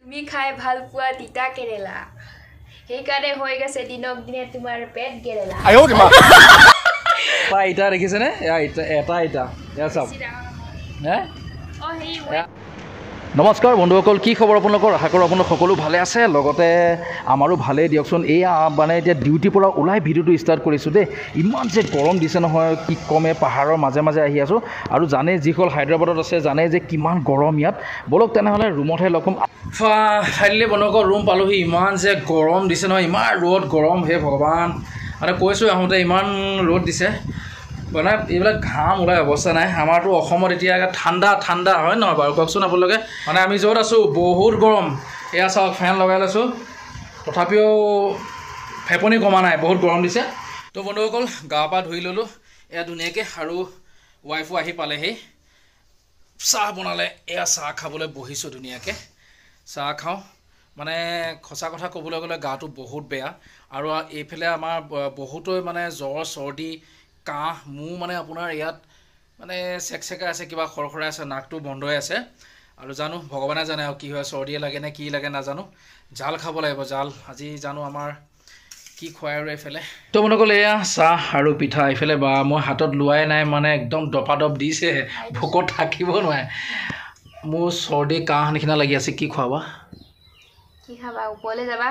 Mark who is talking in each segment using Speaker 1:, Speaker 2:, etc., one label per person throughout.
Speaker 1: মি খাই ভাল পোৱা তিতা কেৰেলা সেইকাৰণে হৈ গৈছে দিনক দিনে তোমাৰ পেট গেৰেলা
Speaker 2: আয়ো মা পা ইটা দেখিছে নে এটা ইটা ইয়া সব হে
Speaker 1: অ হেই
Speaker 2: নমস্কাৰ বন্ধুসকল কি খবৰ আপোনালোকৰ আশা কৰোঁ আপোনালোক সকলো ভালে আছে লগতে আমাৰো ভালেই দিয়কচোন এয়া মানে এতিয়া ডিউটিৰ পৰা ওলাই ভিডিঅ'টো ষ্টাৰ্ট কৰিছোঁ দেই ইমান যে গৰম দিছে নহয় কি কমে পাহাৰৰ মাজে মাজে আহি আছোঁ আৰু জানে যিসকল হায়দৰাবাদত আছে জানে যে কিমান গৰম ইয়াত বলক তেনেহ'লে ৰুমতহে লগ পাম ফাইনেলি বন্ধুসকল ৰুম পালোহি ইমান যে গৰম দিছে নহয় ইমান ৰ'দ গৰম হে ভগৱান মানে কৈছোঁ আহোঁতে ইমান ৰ'দ দিছে মানে এইবিলাক ঘাম ওলাই অৱস্থা নাই আমাৰতো অসমত এতিয়া ঠাণ্ডা ঠাণ্ডা হয় নহয় বাৰু কওকচোন আপোনালোকে মানে আমি য'ত আছোঁ বহুত গৰম এয়া চাওক ফেন লগাই লৈছোঁ তথাপিও ফেপনি কমা নাই বহুত গৰম দিছে তো বন্ধুসকল গা পা ধুই ল'লোঁ এয়া ধুনীয়াকৈ আৰু ৱাইফো আহি পালেহি চাহ বনালে এয়া চাহ খাবলৈ বহিছোঁ ধুনীয়াকৈ চাহ খাওঁ মানে সঁচা কথা ক'বলৈ গ'লে গাটো বহুত বেয়া আৰু এইফালে আমাৰ বহুতই মানে জ্বৰ চৰ্দি কাহ মোৰ মানে আপোনাৰ ইয়াত মানে চেকচেকা আছে কিবা খৰখৰাই আছে নাকটো বন্ধ হৈ আছে আৰু জানো ভগৱানে জানে আৰু কি হয় চৰ্দিয়ে লাগে নে কি লাগে নাজানো জাল খাব লাগিব জাল আজি জানো আমাৰ কি খুৱাই আৰু এইফালে তো বন্ধুসকল এয়া চাহ আৰু পিঠা এইফালে বা মই হাতত লোৱাই নাই মানে একদম দপাদপ দিছে ভোকত থাকিব নোৱাৰে মোৰ চৰ্দি কাহ নিচিনা লাগি আছে কি খুৱাবা
Speaker 1: কি খাবা ওপৰলৈ যাবা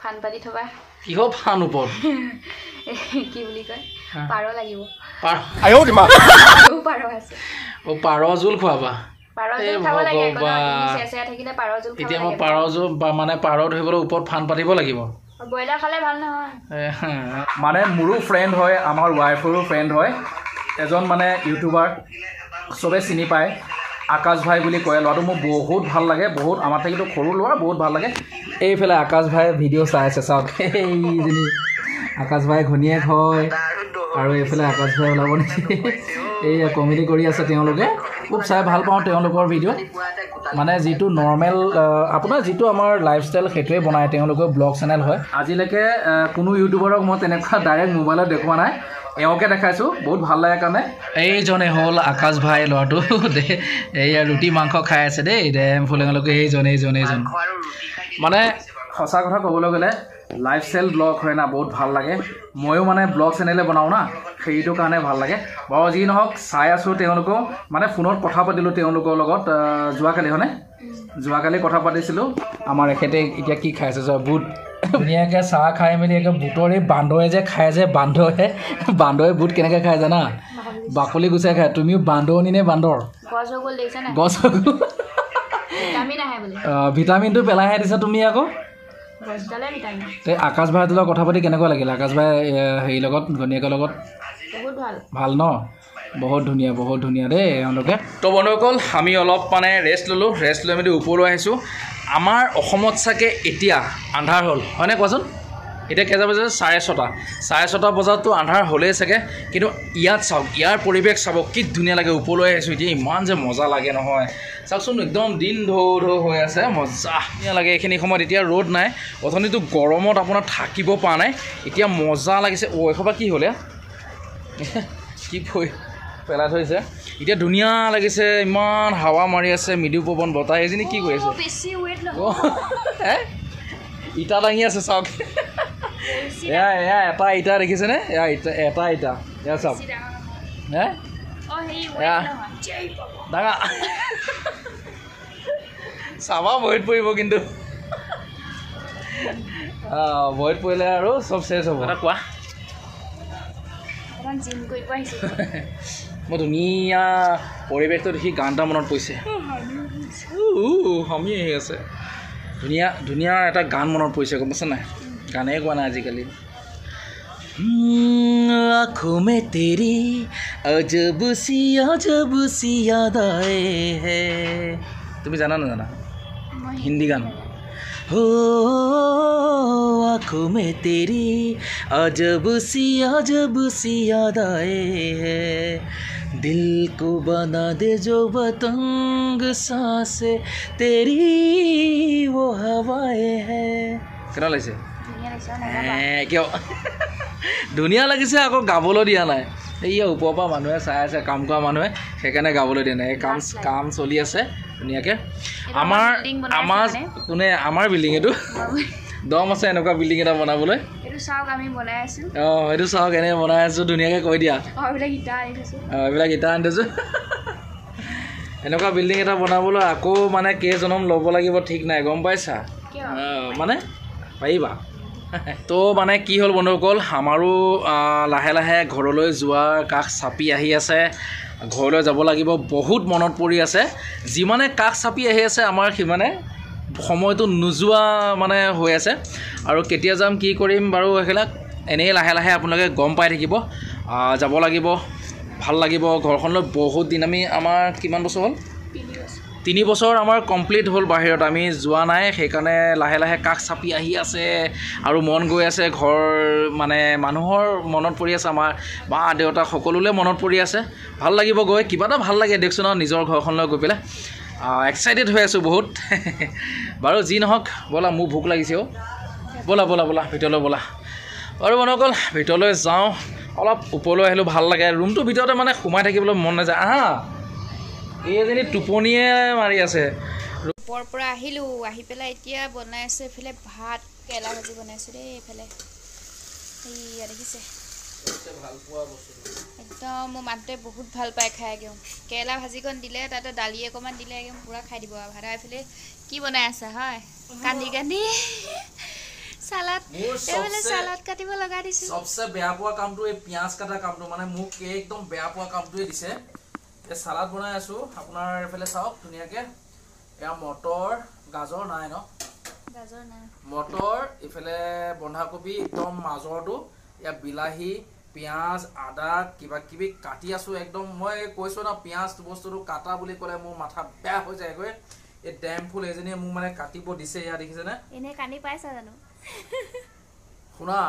Speaker 1: ফান পাতি থবা
Speaker 2: কিহৰ ফান ওপৰত
Speaker 1: কি বুলি কয় পাৰ লাগিব
Speaker 2: আয়ো মা
Speaker 1: পাৰ আছে
Speaker 2: ও পাৰ জোল খুৱাবা
Speaker 1: পাৰ জোল খাব লাগে চেচেয়া থাকিলে পাৰ জোল খাব লাগে
Speaker 2: এতিয়া মই পাৰ জোল মানে পাৰ ধৰিবলৈ ওপৰত ফান পাতিব লাগিব
Speaker 1: ব্ৰইলাৰ খালে ভাল নহয়
Speaker 2: মানে মোৰো ফ্ৰেণ্ড হয় আমাৰ ৱাইফৰো ফ্ৰেণ্ড হয় এজন মানে ইউটিউবাৰ চবে চিনি পায় আকাশ ভাই বুলি কয় ল'ৰাটো মোৰ বহুত ভাল লাগে বহুত আমাৰ থাকিতো সৰু ল'ৰা বহুত ভাল লাগে এইফালে আকাশ ভাই ভিডিঅ' চাই আছে চাওক এইজনী আকাশ ভাই ঘনীয়েক হয় আৰু এইফালে আকাশ ভাই ওলাব নেকি এই কমেডি কৰি আছে তেওঁলোকে খুব চাই ভাল পাওঁ তেওঁলোকৰ ভিডিঅ' মানে যিটো নৰ্মেল আপোনাৰ যিটো আমাৰ লাইফষ্টাইল সেইটোৱে বনায় তেওঁলোকৰ ব্লগ চেনেল হয় আজিলৈকে কোনো ইউটিউবাৰক মই তেনেকুৱা ডাইৰেক্ট মোবাইলত দেখুওৱা নাই এওঁকে দেখাইছোঁ বহুত ভাল লাগে কাৰণে এইজনে হ'ল আকাশ ভাই ল'ৰাটো এইয়া ৰুটি মাংস খাই আছে দেই ফুলেঙলৈকে এইজন মানে সঁচা কথা ক'বলৈ গ'লে লাইফষ্টাইল ব্লগ হয় না বহুত ভাল লাগে ময়ো মানে ব্লগ চেনেলে বনাওঁ না সেইটো কাৰণে ভাল লাগে বাৰু যি নহওক চাই আছোঁ তেওঁলোকেও মানে ফোনত কথা পাতিলোঁ তেওঁলোকৰ লগত যোৱাকালি কথা পাতিছিলোঁ আমাৰ এখেতে এতিয়া কি খাইছে বুট ধুনীয়াকৈ চাহ খাই মেলি একে বুটৰে বান্দৰে যে খাই যে বান্দৰে বুট কেনেকৈ খাই জানা বাকলি গুচাই খায় তুমিও বান্দৰনি নে বান্দৰ গছ ভিটামিনটো পেলাইহে দিছা তুমি আকৌ এই আকাশ ভাইটোৰ লগত কথা পাতি কেনেকুৱা লাগিল আকাশ ভাই হেৰিৰ লগত ঘনীয়েকৰ লগত ভাল ন বহুত ধুনীয়া দেই এওঁলোকে তো বন্ধুসকল আমি অলপ মানে ৰেষ্ট ল'লোঁ ৰেষ্ট লৈ মেলি ওপৰলৈ আহিছোঁ আমাৰ অসমত চাগে এতিয়া আন্ধাৰ হ'ল হয়নে কোৱাচোন এতিয়া কেইটা বজাত 6:30 বজাততো আন্ধাৰ হ'লেই চাগে কিন্তু ইয়াত চাওক ইয়াৰ পৰিৱেশ চাব কি ধুনীয়া লাগে ওপৰলৈ আহিছোঁ এতিয়া ইমান যে মজা লাগে নহয় চাওকচোন একদম দিন ঢৌ হৈ আছে মজা ধুনীয়া লাগে এইখিনি সময়ত এতিয়া ৰ'দ নাই অথনিতো গৰমত আপোনাৰ থাকিব পৰা নাই এতিয়া মজা লাগিছে এসোপা কি হ'লে কি পেলাই থৈছে এতিয়া ধুনীয়া লাগিছে ইমান হাৱা মাৰি আছে মৃদু পৱন বতাহ এজনী কি কৰি আছে ইটা দাঙি আছে চাওক এয়া এটা ইটা দেখিছেনে এটা ইটা এয়া চাওক ডাঙা চাবা ভৰিত পৰিব কিন্তু ভৰিত পৰিলে আৰু চব চেছ হ'ব এটা কোৱা মই ধুনীয়া পৰিৱেশটো দেখি গান এটা মনত পৰিছে হমি আহি আছে ধুনীয়া এটা গান মনত পৰিছে গম পাইছে নাই গানেই কোৱা নাই আজিকালি आँखों में तेरी अजब सी याद आए है তুমি জানা না জানা হিন্দি গান हो आँखों में तेरी अजब सी याद आए है दिल को बना दे जो बतंग सांसे तेरी वो हवाएं है কেনে লাগিছে কিয় ধুনীয়া লাগিছে আকৌ গাবলৈ দিয়া নাই এই ওপৰৰ পৰা মানুহে চাই আছে কাম কৰা মানুহে সেইকাৰণে গাবলৈ দিয়া নাই এই কাম চলি আছে ধুনীয়াকৈ আমাৰ কোনে আমাৰ বিল্ডিং এইটো দম আছে এনেকুৱা বিল্ডিং এটা বনাবলৈ
Speaker 1: এইটো চাওক আমি বনাই আছো
Speaker 2: এইটো চাওক এনে বনাই আছো ধুনীয়াকৈ কৈ দিয়া এইবিলাক ইটা আনি থৈছোঁ এনেকুৱা বিল্ডিং এটা বনাবলৈ আকৌ মানে কেইজনম ল'ব লাগিব ঠিক নাই গম পাইছা মানে পাৰিবা তো মানে কি হ'ল বন্ধুসকল আমাৰো লাহে লাহে ঘৰলৈ যোৱাৰ কাষ চাপি আহি আছে ঘৰলৈ যাব লাগিব বহুত মনত পৰি আছে যিমানে কাষ চাপি আহি আছে আমাৰ সিমানে সময়টো নোযোৱা মানে হৈ আছে আৰু কেতিয়া যাম কি কৰিম বাৰু এইবিলাক এনেই লাহে লাহে আপোনালোকে গম পাই থাকিব যাব লাগিব ভাল লাগিব ঘৰখনলৈ বহুত দিন আমাৰ কিমান বছৰ হ'ল 3 বছৰ আমাৰ কমপ্লিট হ'ল বাহিৰত আমি যোৱা নাই সেইকাৰণে লাহে লাহে কাষ চাপি আহি আছে আৰু মন গৈ আছে ঘৰ মানে মানুহৰ মনত পৰি আছে আমাৰ মা দেউতা সকলোলৈ মনত পৰি আছে ভাল লাগিব গৈ কিবা এটা ভাল লাগে দিয়কচোন নিজৰ ঘৰখনলৈ গৈ পেলাই এক্সাইটেড হৈ আছোঁ বহুত বাৰু যি নহওক ব'লা মোৰ ভোক লাগিছে ব'লা ব'লা ব'লা ভিতৰলৈ ব'লা আৰু বন্ধুসকল ভিতৰলৈ যাওঁ অলপ ওপৰলৈ আহিলোঁ ভাল লাগে ৰুমটোৰ ভিতৰতে মানে সোমাই থাকিবলৈ মন নাযায় আহা এইজনী টোপনিয়ে মাৰি আছে
Speaker 1: ওপৰৰ পৰা আহিলোঁ আহি পেলাই এতিয়া বনাই আছোঁ এইফালে ভাত কেৰেলা ভাজি বনাইছোঁ দেই এইফালে এইয়া দেখিছে একদম মোৰ মানুহটোৱে বহুত ভাল পায় খাই একদম কেৰেলা ভাজিকণ দিলে তাতে দালি অকণমান দিলে একদম পূৰা খাই দিব আৰু ভাত এইফালে কি বনাই আছা হয় কান্দি কান্দি সালাড এইফালে সালাড কাটিব লগাই দিছোঁ
Speaker 2: সবচে বেয়া পোৱা কামটো এই পিঁয়াজ কাটা কামটো মানে মোক একদম বেয়া পোৱা কামটোৱে দিছে এই সালাড বনাই আছোঁ আপোনাৰ এইফালে চাওক ধুনীয়াকৈ এয়া মটৰ গাজৰ নাই ন
Speaker 1: গাজৰ নাই
Speaker 2: মটৰ ইফালে বন্ধাকবি একদম মাজৰটো ইয়াত বিলাহী পিঁয়াজ আদা কিবা কিবি কাটি আছোঁ একদম মই কৈছোঁ ন পিঁয়াজ বস্তুটো কাটা বুলি ক'লে মোৰ মাথা বেয়া হৈ যায়গৈ এই ডেম ফুল এজনীয়ে মোক মানে কাটিব দিছে এয়া দেখিছেনে
Speaker 1: এনেই কান্দি পাইছা জানো
Speaker 2: শুনা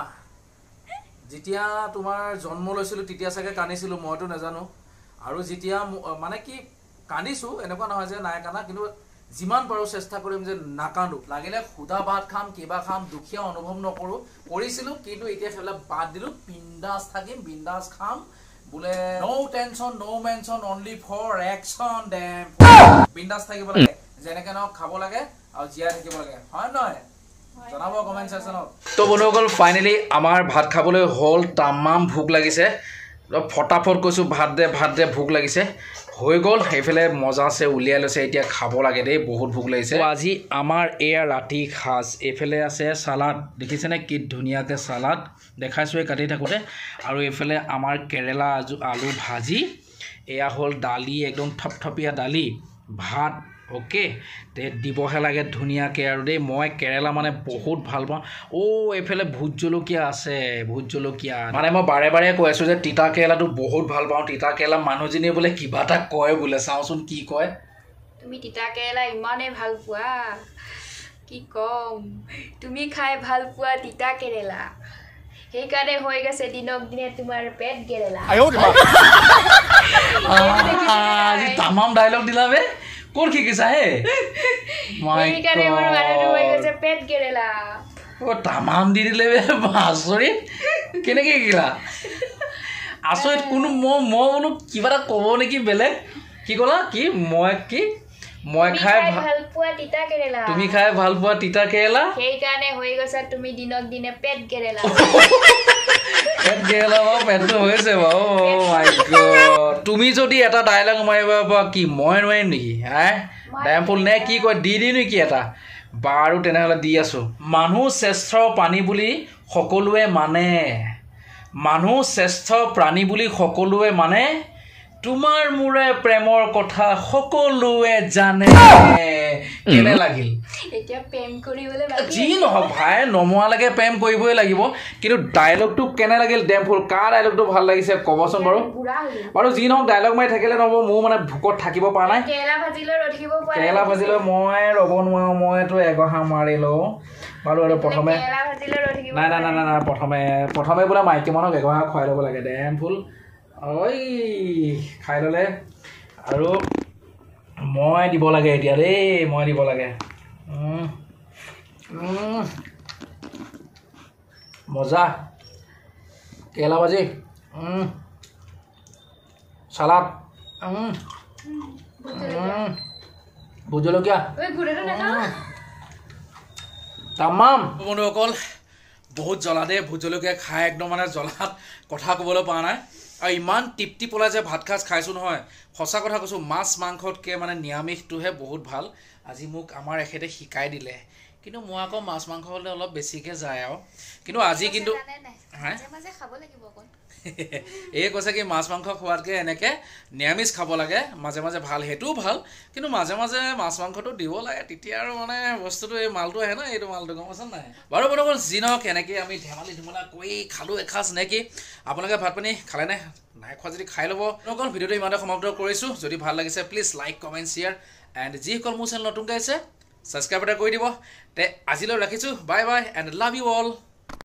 Speaker 2: যেতিয়া তোমাৰ জন্ম লৈছিলোঁ তেতিয়া চাগে কান্দিছিলোঁ মইতো নাজানো আৰু যেতিয়া মানে কি কান্দিছোঁ এনেকুৱা নহয় যে নাই কান্দা কিন্তু যিমান পাৰোঁ চেষ্টা কৰিম যে নাকান্দো লাগিলে সুদা ভাত খাম কিবা খাম দুখীয়া অনুভৱ নকৰোঁ কৰিছিলোঁ কিন্তু এতিয়া সেইবিলাক বাদ দিলোঁ বিন্দাছ থাকিম বিন্দাছ খাম বোলে ন' টেনশ্যন ন' মেনশ্যন অনলি ফৰ একশ্যন ডেম বিন্দাছ থাকিব লাগে যেনেকৈ নহওক খাব লাগে আৰু জীয়াই থাকিব লাগে হয় নহয় জনাব কমেণ্ট ছেকশ্যনত তো বন্ধুসকল ফাইনেলি আমাৰ ভাত খাবলৈ হ'ল তামাম ভোক লাগিছে ফটাফট কৈছোঁ ভাত দে ভোক লাগিছে হৈ গ'ল সেইফালে মজা আছে উলিয়াই লৈছে এতিয়া খাব লাগে দেই বহুত ভোক লাগিছে আজি আমাৰ এয়া ৰাতি সাজ এইফালে আছে চালাড দেখিছেনে কি ধুনীয়াকৈ চালাড দেখাইছোঁ কাটি থাকোঁতে আৰু এইফালে আমাৰ কেৰেলা আলু ভাজি এয়া হ'ল দালি একদম থপথপীয়া দালি ভাত অ'কে তে দিবহে লাগে ধুনীয়াকৈ আৰু দেই মই কেৰেলা মানে বহুত ভাল পাওঁ এইফালে ভোট জলকীয়া আছে ভোট জলকীয়া মানে মই বাৰে বাৰে কৈ আছোঁ যে তিতা কেৰেলাটো বহুত ভাল পাওঁ তিতা কেৰেলা মানুহজনীয়ে বোলে কিবা এটা কয় বোলে চাওঁচোন কি কয়
Speaker 1: তুমি তিতা কেৰেলা ইমানেই ভাল পোৱা কি ক'ম তুমি খাই ভাল পোৱা তিতা কেৰেলা সেইকাৰণে হৈ গৈছে দিনক দিনে তোমাৰ পেট কেৰেলা
Speaker 2: তামাম ডাইলগ দিলা বে কোন শিকিছা হে
Speaker 1: সেইকাৰণে মোৰ মানুহটো হৈ গৈছে পেট কেৰেলা
Speaker 2: তামাম দি দিলে বে আচৰিত কেনেকৈ শিকিলা আচৰিত কোনো মই বোলো কিবা এটা ক'ব নেকি বেলেগ কি ক'লা মই খাই ভাল পোৱা তিতা কেৰেলা তুমি খাই ভাল পোৱা তিতা কেৰেলা
Speaker 1: সেইকাৰণে হৈ গৈছে তুমি দিনক দিনে পেট কেৰেলা
Speaker 2: পেট কেৰেলা বাৰু পেটটো হৈছে বাৰু মাই গড তুমি যদি এটা ডাইলগ মাৰিব পৰা কি মই নোৱাৰিম নেকি ডেম ফুল নে কি কয় দি নেকি এটা বাৰু তেনেহ'লে দি আছোঁ মানুহ শ্ৰেষ্ঠ প্ৰাণী বুলি সকলোৱে মানে তোমাৰ মোৰে প্ৰেমৰ কথা সকলোৱে জানে কেনে লাগিল
Speaker 1: এতিয়া প্ৰেম কৰিবলৈ
Speaker 2: যি নহওক ভাই নমোৱালৈকে প্ৰেম কৰিবই লাগিব কিন্তু ডাইলগটো কেনে লাগিল ডেম ফুল কাৰ ডাইলগটো ভাল লাগিছে ক'বচোন বাৰু যি নহওক ডাইলগ মাৰি থাকিলে নহ'ব মোৰ মানে ভোকত থাকিব পৰা নাই কেৰেলা ভাজিলৈ মই ৰ'ব নোৱাৰোঁ মইতো এগহা মাৰি লওঁ বাৰু আৰু প্ৰথমে নাই প্ৰথমে বোলে মাইকী মানুহক এগহা খুৱাই ল'ব লাগে ডেম ফুল ঐ খাই ল'লে আৰু মই দিব লাগে এতিয়া দেই মই দিব লাগে মজা কেৰেলা ভাজি চালাড ভোট জলকীয়া তামাম বন্ধুসকল বহুত জ্বলা দে ভোট জলকীয়া খাই একদম মানে জ্বলাত কথা ক'বলৈ পৰা নাই আৰু ইমান তৃপ্তি পলাই যে ভাত সাজ খাইছোঁ নহয় সঁচা কথা কৈছোঁ মাছ মাংসতকৈ মানে নিৰামিষটোহে বহুত ভাল আজি মোক আমাৰ এখেতে শিকাই দিলে কিন্তু মই আকৌ মাছ মাংস হ'লে অলপ বেছিকৈ যায় আৰু কিন্তু আজি কিন্তু এই কৈছে কি মাছ মাংস খোৱাতকৈ এনেকৈ নিৰামিষ খাব লাগে মাজে মাজে ভাল সেইটোও ভাল কিন্তু মাজে মাজে মাছ মাংসটো দিব লাগে তেতিয়া আৰু মানে বস্তুটো এই মালটো আহে ন এইটো মালটো গম পাইছে নাই বাৰু বন্ধুসকল যি নহওক এনেকৈ আমি ধেমালি ধুমলা কৰি খালোঁ এসাঁজ নেকি আপোনালোকে ভাত পানী খালে নাই খোৱা যদি খাই ল'ব বন্ধুসকল ভিডিঅ'টো ইমানতে সমাপ্ত কৰিছোঁ যদি ভাল লাগিছে please like comment share and যিসকল মোৰ চেনেল নতুনকৈ আছে ছাবস্ক্ৰাইব এটা কৰি দিব তে আজিলৈ ৰাখিছোঁ bye bye and love you all